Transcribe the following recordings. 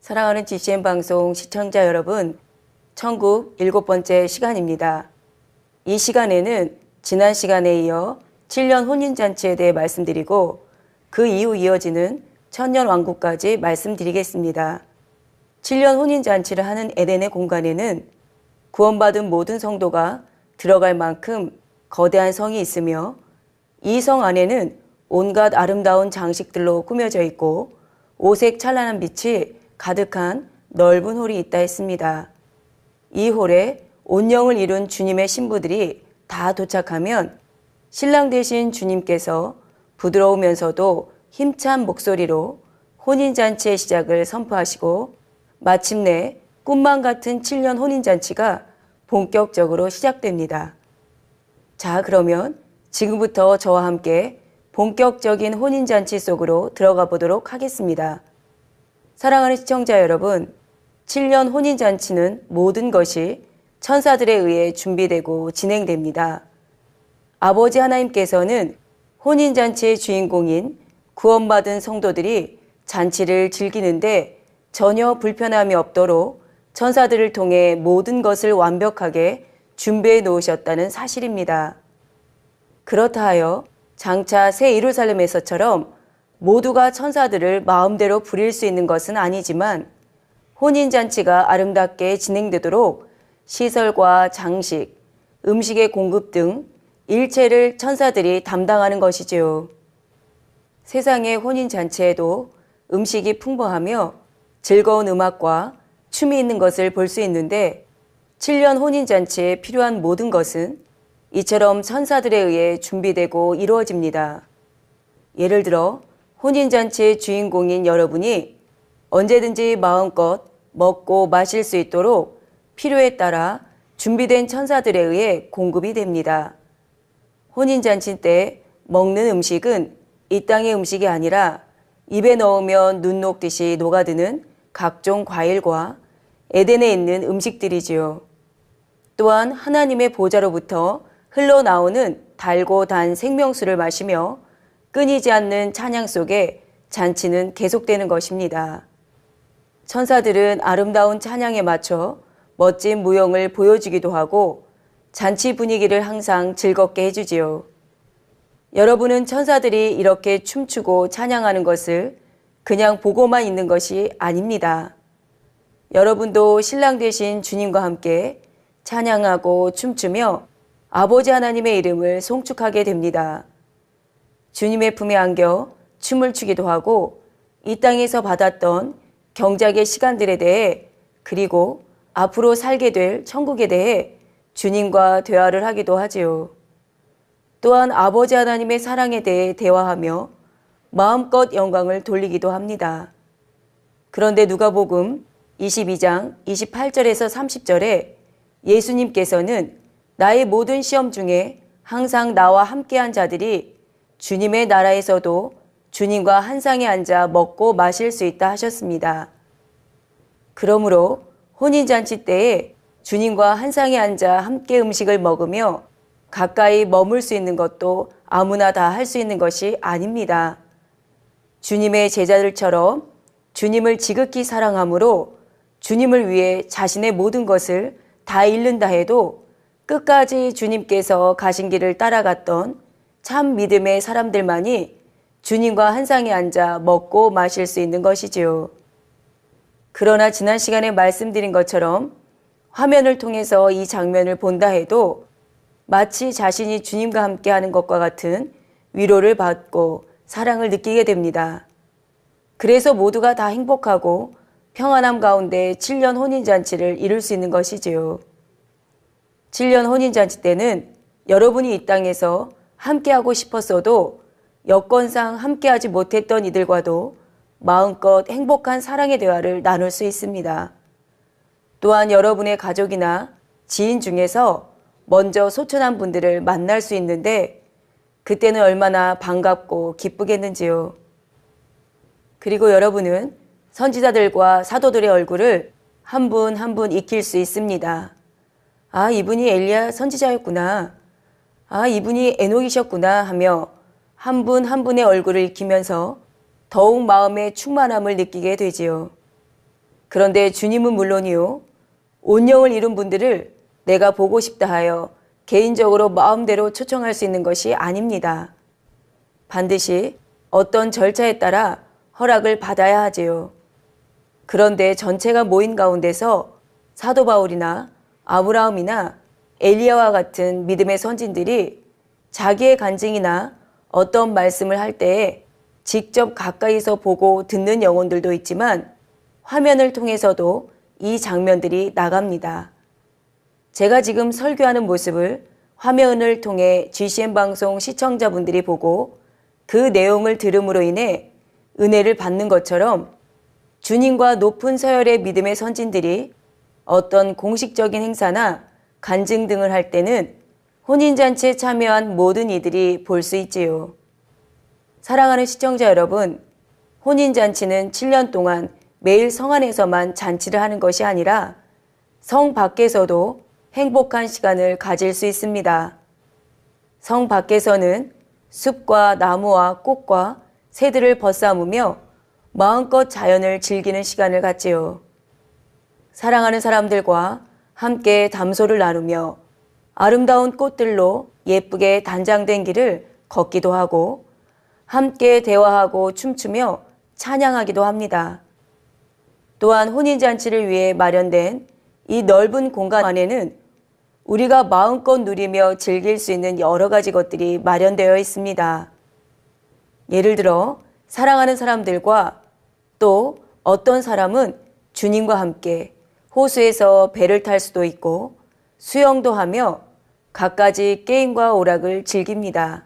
사랑하는 GCN 방송 시청자 여러분, 천국 7번째 시간입니다. 이 시간에는 지난 시간에 이어 7년 혼인잔치에 대해 말씀드리고 그 이후 이어지는 천년왕국까지 말씀드리겠습니다. 7년 혼인잔치를 하는 에덴의 공간에는 구원받은 모든 성도가 들어갈 만큼 거대한 성이 있으며 이 성 안에는 온갖 아름다운 장식들로 꾸며져 있고 오색 찬란한 빛이 가득한 넓은 홀이 있다 했습니다. 이 홀에 온영을 이룬 주님의 신부들이 다 도착하면 신랑 되신 주님께서 부드러우면서도 힘찬 목소리로 혼인잔치의 시작을 선포하시고 마침내 꿈만 같은 7년 혼인잔치가 본격적으로 시작됩니다. 자, 그러면 지금부터 저와 함께 본격적인 혼인잔치 속으로 들어가 보도록 하겠습니다. 사랑하는 시청자 여러분, 7년 혼인잔치는 모든 것이 천사들에 의해 준비되고 진행됩니다. 아버지 하나님께서는 혼인잔치의 주인공인 구원받은 성도들이 잔치를 즐기는데 전혀 불편함이 없도록 천사들을 통해 모든 것을 완벽하게 준비해 놓으셨다는 사실입니다. 그렇다 하여 장차 새 예루살렘에서처럼 모두가 천사들을 마음대로 부릴 수 있는 것은 아니지만 혼인잔치가 아름답게 진행되도록 시설과 장식, 음식의 공급 등 일체를 천사들이 담당하는 것이지요. 세상의 혼인잔치에도 음식이 풍부하며 즐거운 음악과 춤이 있는 것을 볼 수 있는데 7년 혼인잔치에 필요한 모든 것은 이처럼 천사들에 의해 준비되고 이루어집니다. 예를 들어 혼인잔치의 주인공인 여러분이 언제든지 마음껏 먹고 마실 수 있도록 필요에 따라 준비된 천사들에 의해 공급이 됩니다. 혼인잔치 때 먹는 음식은 이 땅의 음식이 아니라 입에 넣으면 눈 녹듯이 녹아드는 각종 과일과 에덴에 있는 음식들이지요. 또한 하나님의 보좌로부터 흘러나오는 달고 단 생명수를 마시며 끊이지 않는 찬양 속에 잔치는 계속되는 것입니다. 천사들은 아름다운 찬양에 맞춰 멋진 무용을 보여주기도 하고 잔치 분위기를 항상 즐겁게 해주지요. 여러분은 천사들이 이렇게 춤추고 찬양하는 것을 그냥 보고만 있는 것이 아닙니다. 여러분도 신랑 되신 주님과 함께 찬양하고 춤추며 아버지 하나님의 이름을 송축하게 됩니다. 주님의 품에 안겨 춤을 추기도 하고 이 땅에서 받았던 경작의 시간들에 대해 그리고 앞으로 살게 될 천국에 대해 주님과 대화를 하기도 하지요. 또한 아버지 하나님의 사랑에 대해 대화하며 마음껏 영광을 돌리기도 합니다. 그런데 누가복음 22장 28절에서 30절에 예수님께서는 나의 모든 시험 중에 항상 나와 함께한 자들이 주님의 나라에서도 주님과 한 상에 앉아 먹고 마실 수 있다 하셨습니다. 그러므로 혼인잔치 때에 주님과 한 상에 앉아 함께 음식을 먹으며 가까이 머물 수 있는 것도 아무나 다 할 수 있는 것이 아닙니다. 주님의 제자들처럼 주님을 지극히 사랑함으로 주님을 위해 자신의 모든 것을 다 잃는다 해도 끝까지 주님께서 가신 길을 따라갔던 참 믿음의 사람들만이 주님과 한 상에 앉아 먹고 마실 수 있는 것이지요. 그러나 지난 시간에 말씀드린 것처럼 화면을 통해서 이 장면을 본다 해도 마치 자신이 주님과 함께 하는 것과 같은 위로를 받고 사랑을 느끼게 됩니다. 그래서 모두가 다 행복하고 평안함 가운데 7년 혼인잔치를 이룰 수 있는 것이지요. 7년 혼인잔치 때는 여러분이 이 땅에서 함께하고 싶었어도 여건상 함께하지 못했던 이들과도 마음껏 행복한 사랑의 대화를 나눌 수 있습니다. 또한 여러분의 가족이나 지인 중에서 먼저 소천한 분들을 만날 수 있는데 그때는 얼마나 반갑고 기쁘겠는지요. 그리고 여러분은 선지자들과 사도들의 얼굴을 한 분 한 분 익힐 수 있습니다. 아, 이분이 엘리야 선지자였구나. 아, 이분이 에녹이셨구나 하며 한 분 한 분의 얼굴을 익히면서 더욱 마음의 충만함을 느끼게 되지요. 그런데 주님은 물론이요, 온 영을 잃은 분들을 내가 보고 싶다 하여 개인적으로 마음대로 초청할 수 있는 것이 아닙니다. 반드시 어떤 절차에 따라 허락을 받아야 하지요. 그런데 전체가 모인 가운데서 사도 바울이나 아브라함이나 엘리야와 같은 믿음의 선진들이 자기의 간증이나 어떤 말씀을 할 때에 직접 가까이서 보고 듣는 영혼들도 있지만 화면을 통해서도 이 장면들이 나갑니다. 제가 지금 설교하는 모습을 화면을 통해 GCN 방송 시청자분들이 보고 그 내용을 들음으로 인해 은혜를 받는 것처럼 주님과 높은 서열의 믿음의 선진들이 어떤 공식적인 행사나 간증 등을 할 때는 혼인잔치에 참여한 모든 이들이 볼 수 있지요. 사랑하는 시청자 여러분, 혼인잔치는 7년 동안 매일 성 안에서만 잔치를 하는 것이 아니라 성 밖에서도 행복한 시간을 가질 수 있습니다. 성 밖에서는 숲과 나무와 꽃과 새들을 벗삼으며 마음껏 자연을 즐기는 시간을 갖지요. 사랑하는 사람들과 함께 담소를 나누며 아름다운 꽃들로 예쁘게 단장된 길을 걷기도 하고 함께 대화하고 춤추며 찬양하기도 합니다. 또한 혼인잔치를 위해 마련된 이 넓은 공간 안에는 우리가 마음껏 누리며 즐길 수 있는 여러 가지 것들이 마련되어 있습니다. 예를 들어 사랑하는 사람들과 또 어떤 사람은 주님과 함께 호수에서 배를 탈 수도 있고 수영도 하며 갖가지 게임과 오락을 즐깁니다.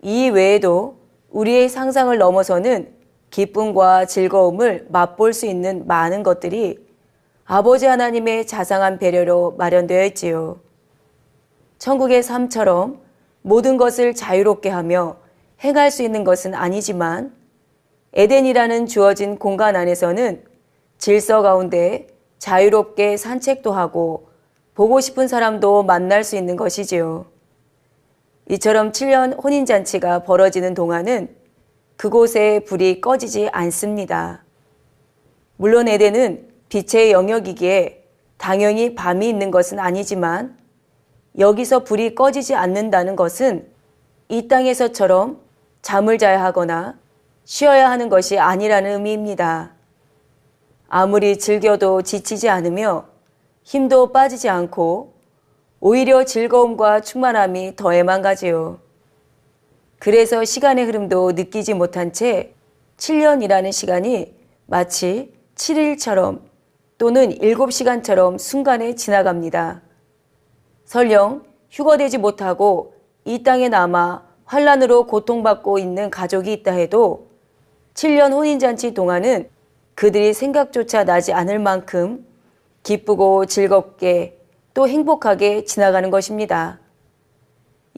이 외에도 우리의 상상을 넘어서는 기쁨과 즐거움을 맛볼 수 있는 많은 것들이 아버지 하나님의 자상한 배려로 마련되어 있지요. 천국의 삶처럼 모든 것을 자유롭게 하며 행할 수 있는 것은 아니지만 에덴이라는 주어진 공간 안에서는 질서 가운데 자유롭게 산책도 하고 보고 싶은 사람도 만날 수 있는 것이지요. 이처럼 7년 혼인잔치가 벌어지는 동안은 그곳에 불이 꺼지지 않습니다. 물론 에덴은 빛의 영역이기에 당연히 밤이 있는 것은 아니지만 여기서 불이 꺼지지 않는다는 것은 이 땅에서처럼 잠을 자야 하거나 쉬어야 하는 것이 아니라는 의미입니다. 아무리 즐겨도 지치지 않으며 힘도 빠지지 않고 오히려 즐거움과 충만함이 더해만 가지요. 그래서 시간의 흐름도 느끼지 못한 채 7년이라는 시간이 마치 7일처럼 또는 7시간처럼 순간에 지나갑니다. 설령 휴거되지 못하고 이 땅에 남아 환난으로 고통받고 있는 가족이 있다 해도 7년 혼인잔치 동안은 그들이 생각조차 나지 않을 만큼 기쁘고 즐겁게 또 행복하게 지나가는 것입니다.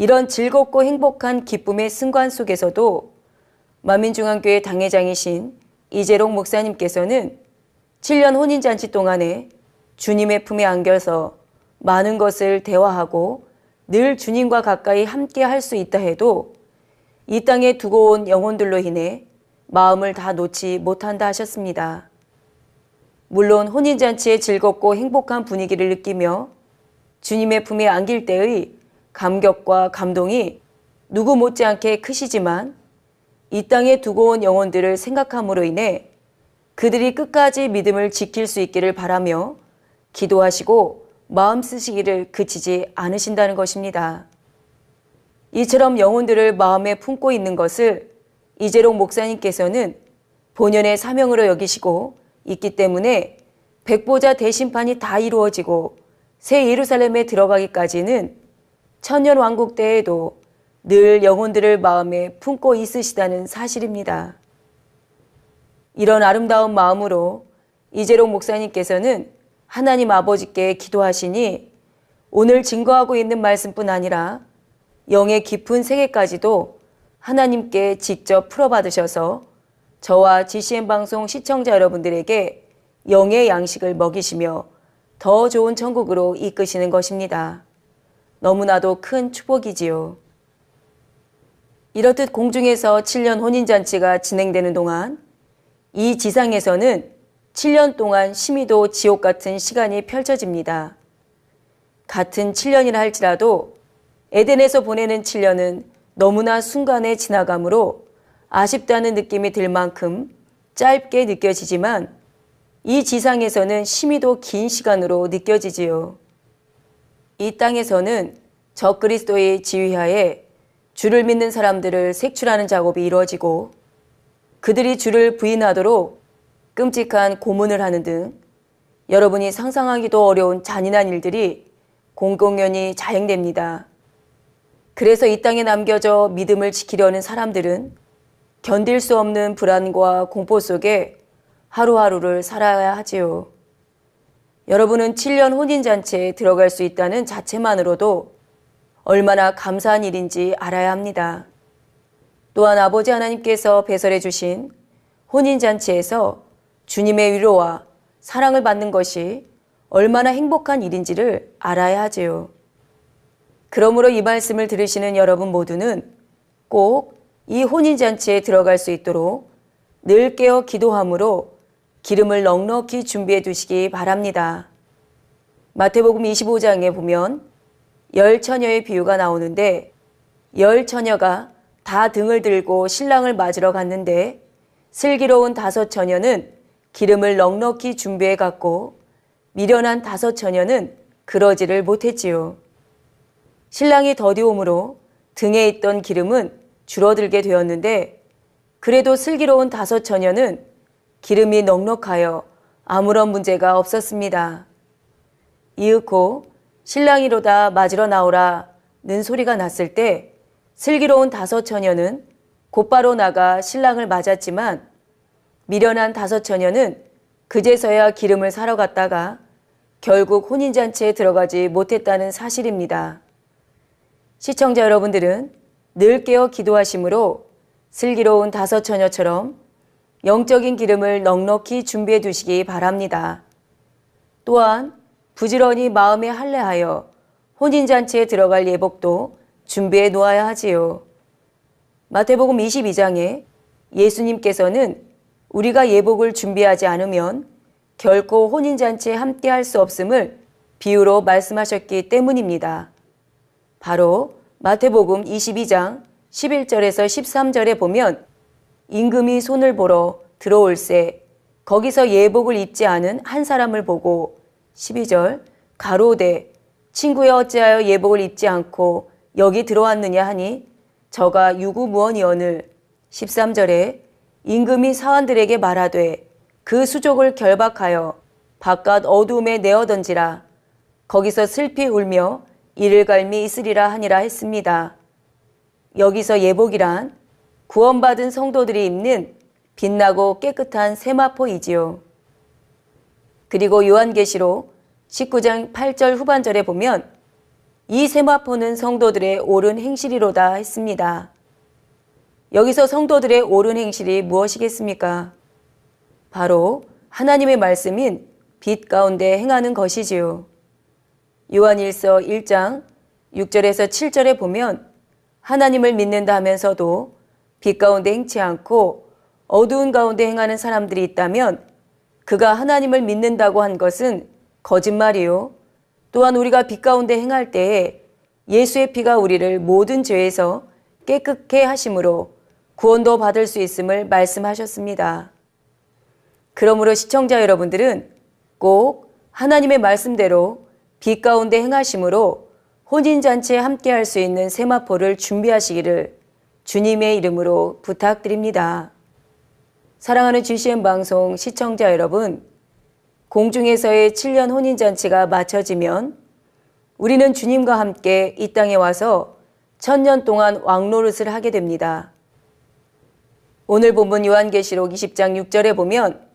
이런 즐겁고 행복한 기쁨의 순간 속에서도 만민중앙교회 당회장이신 이재록 목사님께서는 7년 혼인잔치 동안에 주님의 품에 안겨서 많은 것을 대화하고 늘 주님과 가까이 함께 할 수 있다 해도 이 땅에 두고 온 영혼들로 인해 마음을 다 놓지 못한다 하셨습니다. 물론 혼인잔치의 즐겁고 행복한 분위기를 느끼며 주님의 품에 안길 때의 감격과 감동이 누구 못지않게 크시지만 이 땅에 두고 온 영혼들을 생각함으로 인해 그들이 끝까지 믿음을 지킬 수 있기를 바라며 기도하시고 마음 쓰시기를 그치지 않으신다는 것입니다. 이처럼 영혼들을 마음에 품고 있는 것을 이재록 목사님께서는 본연의 사명으로 여기시고 있기 때문에 백보자 대심판이 다 이루어지고 새 예루살렘에 들어가기까지는 천년왕국 때에도 늘 영혼들을 마음에 품고 있으시다는 사실입니다. 이런 아름다운 마음으로 이재록 목사님께서는 하나님 아버지께 기도하시니 오늘 증거하고 있는 말씀뿐 아니라 영의 깊은 세계까지도 하나님께 직접 풀어받으셔서 저와 GCN 방송 시청자 여러분들에게 영의 양식을 먹이시며 더 좋은 천국으로 이끄시는 것입니다. 너무나도 큰 축복이지요. 이렇듯 공중에서 7년 혼인잔치가 진행되는 동안 이 지상에서는 7년 동안 심히도 지옥 같은 시간이 펼쳐집니다. 같은 7년이라 할지라도 에덴에서 보내는 7년은 너무나 순간에 지나가므로 아쉽다는 느낌이 들 만큼 짧게 느껴지지만 이 지상에서는 심히도 긴 시간으로 느껴지지요. 이 땅에서는 적그리스도의 지휘하에 주를 믿는 사람들을 색출하는 작업이 이루어지고 그들이 주를 부인하도록 끔찍한 고문을 하는 등 여러분이 상상하기도 어려운 잔인한 일들이 공공연히 자행됩니다. 그래서 이 땅에 남겨져 믿음을 지키려는 사람들은 견딜 수 없는 불안과 공포 속에 하루하루를 살아야 하지요. 여러분은 7년 혼인잔치에 들어갈 수 있다는 자체만으로도 얼마나 감사한 일인지 알아야 합니다. 또한 아버지 하나님께서 배설해 주신 혼인잔치에서 주님의 위로와 사랑을 받는 것이 얼마나 행복한 일인지를 알아야 하지요. 그러므로 이 말씀을 들으시는 여러분 모두는 꼭 이 혼인잔치에 들어갈 수 있도록 늘 깨어 기도함으로 기름을 넉넉히 준비해 두시기 바랍니다. 마태복음 25장에 보면 10처녀의 비유가 나오는데 10처녀가 다 등을 들고 신랑을 맞으러 갔는데 슬기로운 5처녀는 기름을 넉넉히 준비해 갔고 미련한 5처녀는 그러지를 못했지요. 신랑이 더디옴으로 등에 있던 기름은 줄어들게 되었는데 그래도 슬기로운 5처녀는 기름이 넉넉하여 아무런 문제가 없었습니다. 이윽고 신랑이로다 맞으러 나오라는 소리가 났을 때 슬기로운 5처녀는 곧바로 나가 신랑을 맞았지만 미련한 5처녀는 그제서야 기름을 사러 갔다가 결국 혼인잔치에 들어가지 못했다는 사실입니다. 시청자 여러분들은 늘 깨어 기도하심으로 슬기로운 5처녀처럼 영적인 기름을 넉넉히 준비해 두시기 바랍니다. 또한 부지런히 마음에 할례하여 혼인잔치에 들어갈 예복도 준비해 놓아야 하지요. 마태복음 22장에 예수님께서는 우리가 예복을 준비하지 않으면 결코 혼인잔치에 함께할 수 없음을 비유로 말씀하셨기 때문입니다. 바로 마태복음 22장 11절에서 13절에 보면 임금이 손을 보러 들어올세 거기서 예복을 입지 않은 한 사람을 보고 12절 가로되 친구여 어찌하여 예복을 입지 않고 여기 들어왔느냐 하니 저가 유구무원이오늘 13절에 임금이 사환들에게 말하되 그 수족을 결박하여 바깥 어두움에 내어 던지라 거기서 슬피 울며 이를 갈미 있으리라 하니라 했습니다. 여기서 예복이란 구원받은 성도들이 입는 빛나고 깨끗한 세마포이지요. 그리고 요한계시록 19장 8절 후반절에 보면 이 세마포는 성도들의 옳은 행실이로다 했습니다. 여기서 성도들의 옳은 행실이 무엇이겠습니까? 바로 하나님의 말씀인 빛 가운데 행하는 것이지요. 요한일서 1장 6절에서 7절에 보면 하나님을 믿는다 하면서도 빛 가운데 행치 않고 어두운 가운데 행하는 사람들이 있다면 그가 하나님을 믿는다고 한 것은 거짓말이요. 또한 우리가 빛 가운데 행할 때에 예수의 피가 우리를 모든 죄에서 깨끗게 하심으로 구원도 받을 수 있음을 말씀하셨습니다. 그러므로 시청자 여러분들은 꼭 하나님의 말씀대로 빛 가운데 행하심으로 혼인잔치에 함께할 수 있는 세마포를 준비하시기를 주님의 이름으로 부탁드립니다. 사랑하는 GCN 방송 시청자 여러분, 공중에서의 7년 혼인잔치가 마쳐지면 우리는 주님과 함께 이 땅에 와서 1000년 동안 왕노릇을 하게 됩니다. 오늘 본문 요한계시록 20장 6절에 보면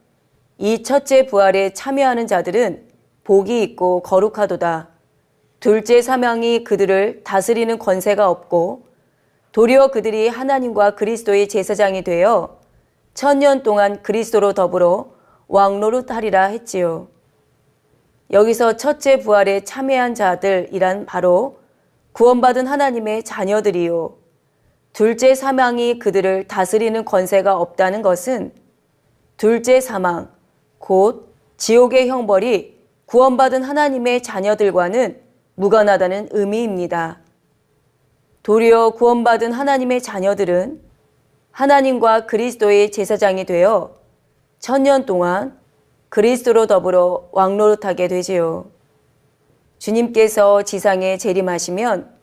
이 첫째 부활에 참여하는 자들은 복이 있고 거룩하도다. 둘째 사망이 그들을 다스리는 권세가 없고 도리어 그들이 하나님과 그리스도의 제사장이 되어 1000년 동안 그리스도로 더불어 왕노릇하리라 했지요. 여기서 첫째 부활에 참여한 자들이란 바로 구원받은 하나님의 자녀들이요. 둘째 사망이 그들을 다스리는 권세가 없다는 것은 둘째 사망, 곧 지옥의 형벌이 구원받은 하나님의 자녀들과는 무관하다는 의미입니다. 도리어 구원받은 하나님의 자녀들은 하나님과 그리스도의 제사장이 되어 1000년 동안 그리스도로 더불어 왕노릇하게 되지요. 주님께서 지상에 재림하시면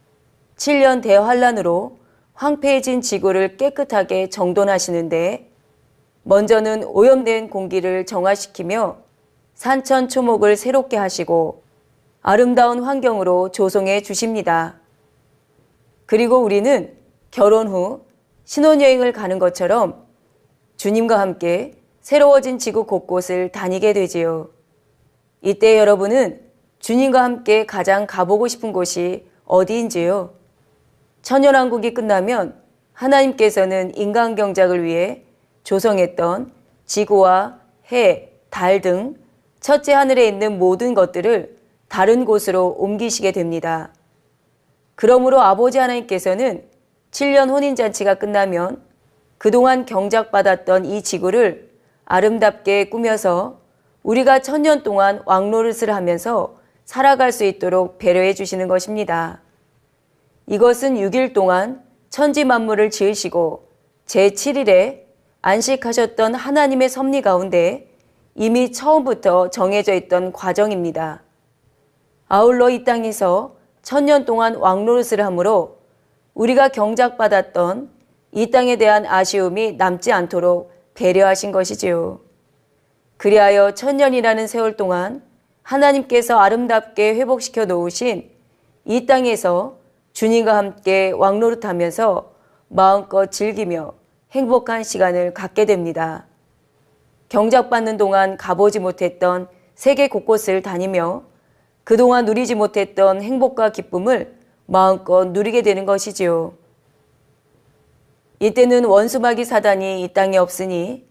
7년 대환란으로 황폐해진 지구를 깨끗하게 정돈하시는데 먼저는 오염된 공기를 정화시키며 산천초목을 새롭게 하시고 아름다운 환경으로 조성해 주십니다. 그리고 우리는 결혼 후 신혼여행을 가는 것처럼 주님과 함께 새로워진 지구 곳곳을 다니게 되지요. 이때 여러분은 주님과 함께 가장 가보고 싶은 곳이 어디인지요? 천년왕국이 끝나면 하나님께서는 인간 경작을 위해 조성했던 지구와 해, 달 등 첫째 하늘에 있는 모든 것들을 다른 곳으로 옮기시게 됩니다. 그러므로 아버지 하나님께서는 7년 혼인잔치가 끝나면 그동안 경작받았던 이 지구를 아름답게 꾸며서 우리가 1000년 동안 왕노릇을 하면서 살아갈 수 있도록 배려해 주시는 것입니다. 이것은 6일 동안 천지 만물을 지으시고 제7일에 안식하셨던 하나님의 섭리 가운데 이미 처음부터 정해져 있던 과정입니다. 아울러 이 땅에서 1000년 동안 왕노릇을 하므로 우리가 경작받았던 이 땅에 대한 아쉬움이 남지 않도록 배려하신 것이지요. 그리하여 1000년이라는 세월 동안 하나님께서 아름답게 회복시켜 놓으신 이 땅에서 주님과 함께 왕노릇하면서 마음껏 즐기며 행복한 시간을 갖게 됩니다. 경작받는 동안 가보지 못했던 세계 곳곳을 다니며 그동안 누리지 못했던 행복과 기쁨을 마음껏 누리게 되는 것이지요. 이때는 원수마귀 사단이 이 땅에 없으니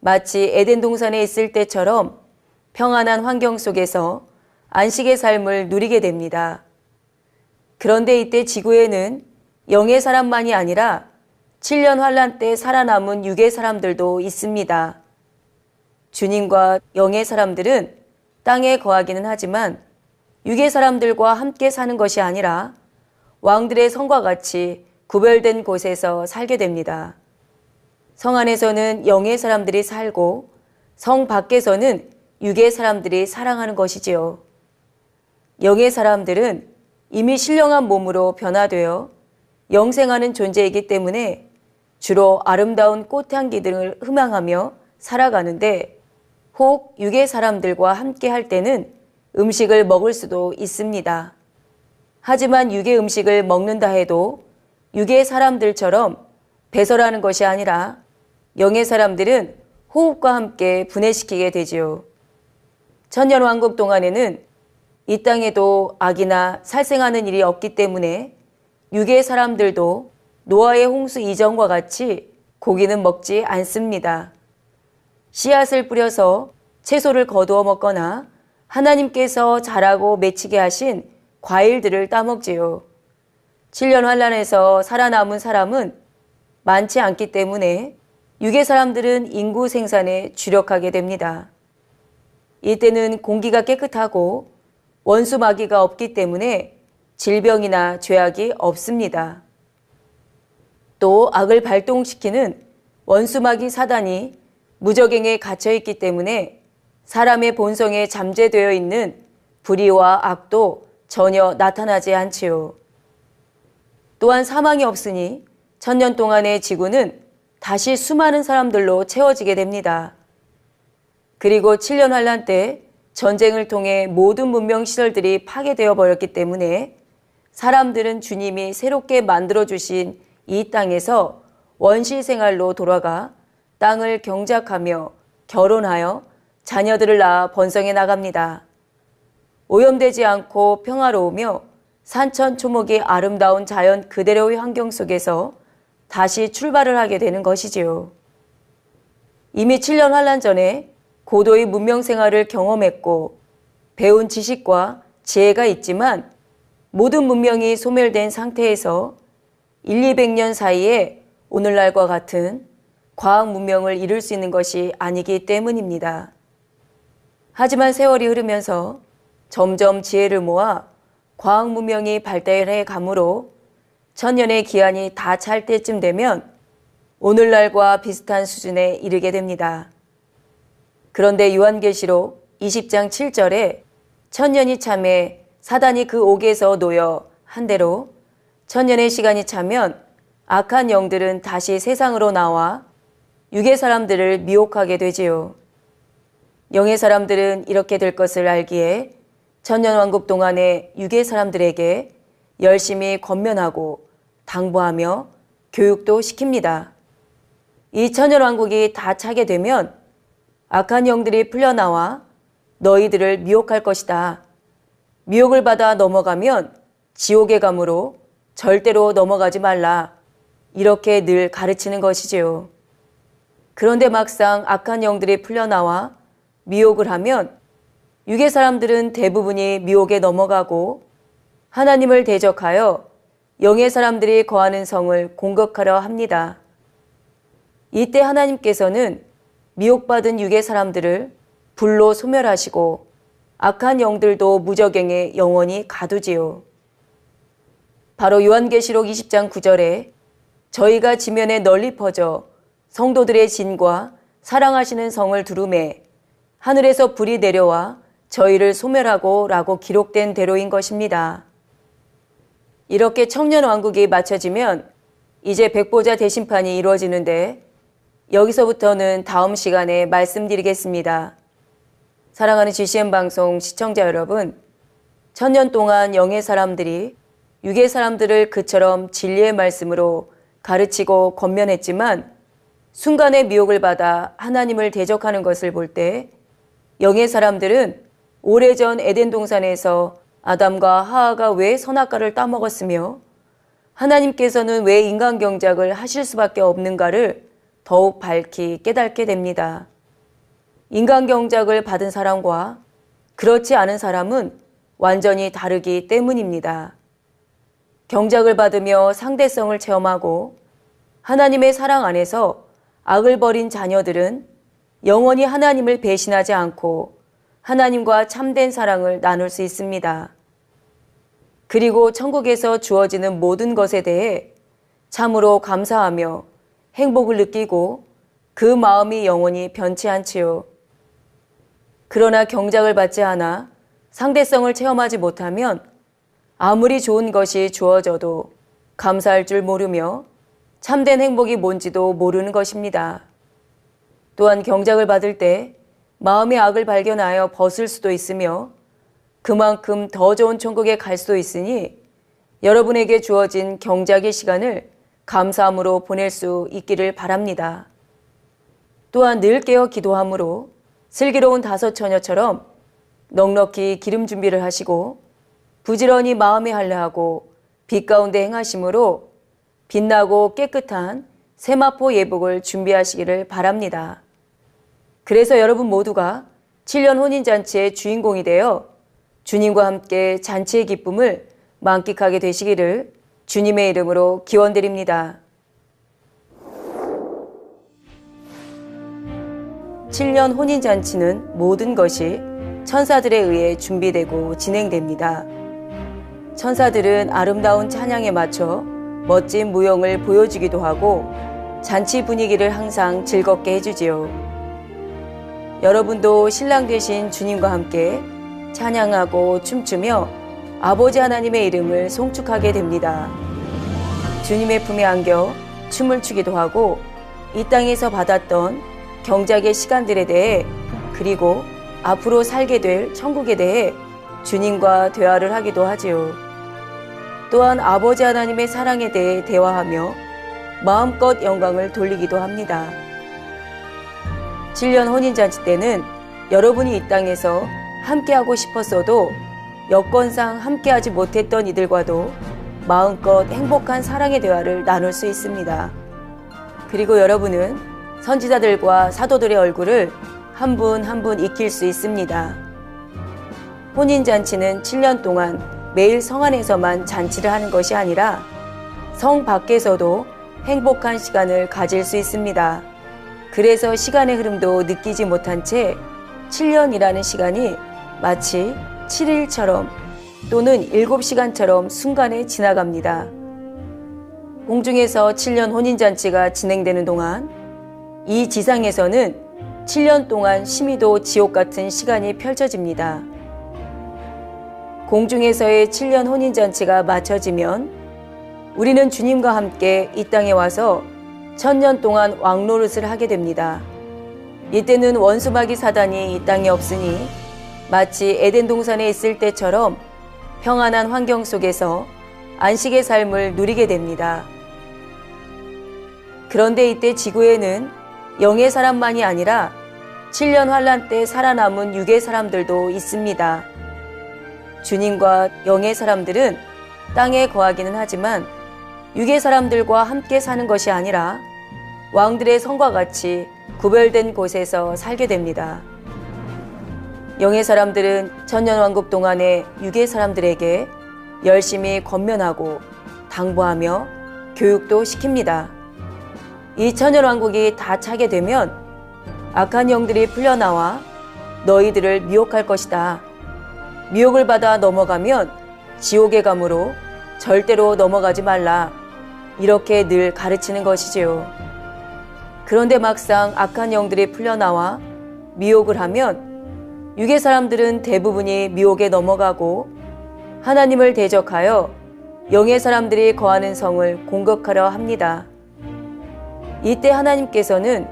마치 에덴 동산에 있을 때처럼 평안한 환경 속에서 안식의 삶을 누리게 됩니다. 그런데 이때 지구에는 영의 사람만이 아니라 7년 환란 때 살아남은 육의 사람들도 있습니다. 주님과 영의 사람들은 땅에 거하기는 하지만 육의 사람들과 함께 사는 것이 아니라 왕들의 성과 같이 구별된 곳에서 살게 됩니다. 성 안에서는 영의 사람들이 살고 성 밖에서는 육의 사람들이 살아가는 것이지요. 영의 사람들은 이미 신령한 몸으로 변화되어 영생하는 존재이기 때문에 주로 아름다운 꽃향기 등을 흠양하며 살아가는데 혹 육의 사람들과 함께 할 때는 음식을 먹을 수도 있습니다. 하지만 육의 음식을 먹는다 해도 육의 사람들처럼 배설하는 것이 아니라 영의 사람들은 호흡과 함께 분해시키게 되지요. 천년왕국 동안에는 이 땅에도 악이나 살생하는 일이 없기 때문에 육의 사람들도 노아의 홍수 이전과 같이 고기는 먹지 않습니다. 씨앗을 뿌려서 채소를 거두어 먹거나 하나님께서 자라고 맺히게 하신 과일들을 따먹지요. 7년 환란에서 살아남은 사람은 많지 않기 때문에 육의 사람들은 인구 생산에 주력하게 됩니다. 이때는 공기가 깨끗하고 원수 마귀가 없기 때문에 질병이나 죄악이 없습니다. 또 악을 발동시키는 원수 마귀 사단이 무적행에 갇혀있기 때문에 사람의 본성에 잠재되어 있는 불의와 악도 전혀 나타나지 않지요. 또한 사망이 없으니 1000년 동안의 지구는 다시 수많은 사람들로 채워지게 됩니다. 그리고 7년 환란 때 전쟁을 통해 모든 문명 시설들이 파괴되어 버렸기 때문에 사람들은 주님이 새롭게 만들어주신 이 땅에서 원시 생활로 돌아가 땅을 경작하며 결혼하여 자녀들을 낳아 번성해 나갑니다. 오염되지 않고 평화로우며 산천초목이 아름다운 자연 그대로의 환경 속에서 다시 출발을 하게 되는 것이지요. 이미 7년 환란 전에 고도의 문명 생활을 경험했고 배운 지식과 지혜가 있지만 모든 문명이 소멸된 상태에서 1,200년 사이에 오늘날과 같은 과학 문명을 이룰 수 있는 것이 아니기 때문입니다. 하지만 세월이 흐르면서 점점 지혜를 모아 과학 문명이 발달해 가므로 천년의 기한이 다 찰 때쯤 되면 오늘날과 비슷한 수준에 이르게 됩니다. 그런데 요한계시록 20장 7절에 천년이 참에 사단이 그 옥에서 놓여 한 대로 천년의 시간이 차면 악한 영들은 다시 세상으로 나와 육의 사람들을 미혹하게 되지요. 영의 사람들은 이렇게 될 것을 알기에 천년왕국 동안에 육의 사람들에게 열심히 권면하고 당부하며 교육도 시킵니다. 이 천년왕국이 다 차게 되면 악한 영들이 풀려나와 너희들을 미혹할 것이다. 미혹을 받아 넘어가면 지옥에 가므로 절대로 넘어가지 말라. 이렇게 늘 가르치는 것이지요. 그런데 막상 악한 영들이 풀려나와 미혹을 하면 육의 사람들은 대부분이 미혹에 넘어가고 하나님을 대적하여 영의 사람들이 거하는 성을 공격하려 합니다. 이때 하나님께서는 미혹받은 육의 사람들을 불로 소멸하시고 악한 영들도 무저갱에 영원히 가두지요. 바로 요한계시록 20장 9절에 저희가 지면에 널리 퍼져 성도들의 진과 사랑하시는 성을 두루매 하늘에서 불이 내려와 저희를 소멸하고 라고 기록된 대로인 것입니다. 이렇게 청년왕국이 마쳐지면 이제 백보자 대심판이 이루어지는데 여기서부터는 다음 시간에 말씀드리겠습니다. 사랑하는 GCN 방송 시청자 여러분, 천년 동안 영의 사람들이 육의 사람들을 그처럼 진리의 말씀으로 가르치고 권면했지만 순간에 미혹을 받아 하나님을 대적하는 것을 볼 때 영의 사람들은 오래전 에덴 동산에서 아담과 하하가 왜 선악과를 따먹었으며 하나님께서는 왜 인간 경작을 하실 수밖에 없는가를 더욱 밝히 깨닫게 됩니다. 인간 경작을 받은 사람과 그렇지 않은 사람은 완전히 다르기 때문입니다. 경작을 받으며 상대성을 체험하고 하나님의 사랑 안에서 악을 버린 자녀들은 영원히 하나님을 배신하지 않고 하나님과 참된 사랑을 나눌 수 있습니다. 그리고 천국에서 주어지는 모든 것에 대해 참으로 감사하며 행복을 느끼고 그 마음이 영원히 변치 않지요. 그러나 경작을 받지 않아 상대성을 체험하지 못하면 아무리 좋은 것이 주어져도 감사할 줄 모르며 참된 행복이 뭔지도 모르는 것입니다. 또한 경작을 받을 때 마음의 악을 발견하여 벗을 수도 있으며 그만큼 더 좋은 천국에 갈 수도 있으니 여러분에게 주어진 경작의 시간을 감사함으로 보낼 수 있기를 바랍니다. 또한 늘 깨어 기도함으로 슬기로운 다섯 처녀처럼 넉넉히 기름 준비를 하시고 부지런히 마음에 할례하고 빛 가운데 행하심으로 빛나고 깨끗한 세마포 예복을 준비하시기를 바랍니다. 그래서 여러분 모두가 7년 혼인잔치의 주인공이 되어 주님과 함께 잔치의 기쁨을 만끽하게 되시기를 주님의 이름으로 기원드립니다. 7년 혼인잔치는 모든 것이 천사들에 의해 준비되고 진행됩니다. 천사들은 아름다운 찬양에 맞춰 멋진 무용을 보여주기도 하고 잔치 분위기를 항상 즐겁게 해주지요. 여러분도 신랑 되신 주님과 함께 찬양하고 춤추며 아버지 하나님의 이름을 송축하게 됩니다. 주님의 품에 안겨 춤을 추기도 하고 이 땅에서 받았던 경작의 시간들에 대해 그리고 앞으로 살게 될 천국에 대해 주님과 대화를 하기도 하지요. 또한 아버지 하나님의 사랑에 대해 대화하며 마음껏 영광을 돌리기도 합니다. 7년 혼인잔치 때는 여러분이 이 땅에서 함께하고 싶었어도 여건상 함께하지 못했던 이들과도 마음껏 행복한 사랑의 대화를 나눌 수 있습니다. 그리고 여러분은 선지자들과 사도들의 얼굴을 한 분 한 분 익힐 수 있습니다. 혼인잔치는 7년 동안 매일 성 안에서만 잔치를 하는 것이 아니라 성 밖에서도 행복한 시간을 가질 수 있습니다. 그래서 시간의 흐름도 느끼지 못한 채 7년이라는 시간이 마치 7일처럼 또는 7시간처럼 순간에 지나갑니다. 공중에서 7년 혼인잔치가 진행되는 동안 이 지상에서는 7년 동안 심히도 지옥 같은 시간이 펼쳐집니다. 공중에서의 7년 혼인잔치가 마쳐지면 우리는 주님과 함께 이 땅에 와서 1000년 동안 왕노릇을 하게 됩니다. 이때는 원수마귀 사단이 이 땅에 없으니 마치 에덴 동산에 있을 때처럼 평안한 환경 속에서 안식의 삶을 누리게 됩니다. 그런데 이때 지구에는 영의 사람만이 아니라 7년 환란 때 살아남은 육의 사람들도 있습니다. 주님과 영의 사람들은 땅에 거하기는 하지만 육의 사람들과 함께 사는 것이 아니라 왕들의 성과 같이 구별된 곳에서 살게 됩니다. 영의 사람들은 천년왕국 동안의 육의 사람들에게 열심히 권면하고 당부하며 교육도 시킵니다. 이 천년왕국이 다 차게 되면 악한 영들이 풀려나와 너희들을 미혹할 것이다. 미혹을 받아 넘어가면 지옥의 감으로 절대로 넘어가지 말라. 이렇게 늘 가르치는 것이지요. 그런데 막상 악한 영들이 풀려나와 미혹을 하면 육의 사람들은 대부분이 미혹에 넘어가고 하나님을 대적하여 영의 사람들이 거하는 성을 공격하려 합니다. 이때 하나님께서는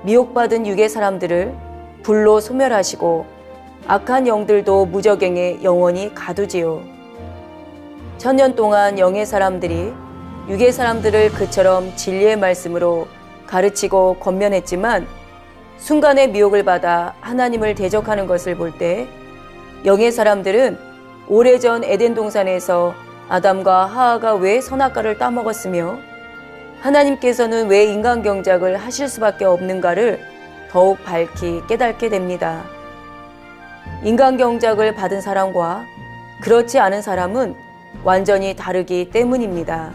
미혹받은 육의 사람들을 불로 소멸하시고 악한 영들도 무저갱에 영원히 가두지요. 1000년 동안 영의 사람들이 육의 사람들을 그처럼 진리의 말씀으로 가르치고 권면했지만 순간의 미혹을 받아 하나님을 대적하는 것을 볼 때 영의 사람들은 오래전 에덴 동산에서 아담과 하와가 왜 선악과를 따먹었으며 하나님께서는 왜 인간 경작을 하실 수밖에 없는가를 더욱 밝히 깨닫게 됩니다. 인간 경작을 받은 사람과 그렇지 않은 사람은 완전히 다르기 때문입니다.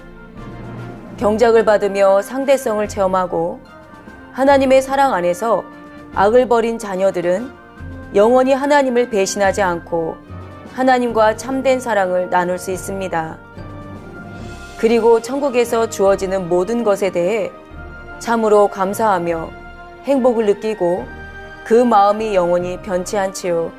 경작을 받으며 상대성을 체험하고 하나님의 사랑 안에서 악을 버린 자녀들은 영원히 하나님을 배신하지 않고 하나님과 참된 사랑을 나눌 수 있습니다. 그리고 천국에서 주어지는 모든 것에 대해 참으로 감사하며 행복을 느끼고 그 마음이 영원히 변치 않지요.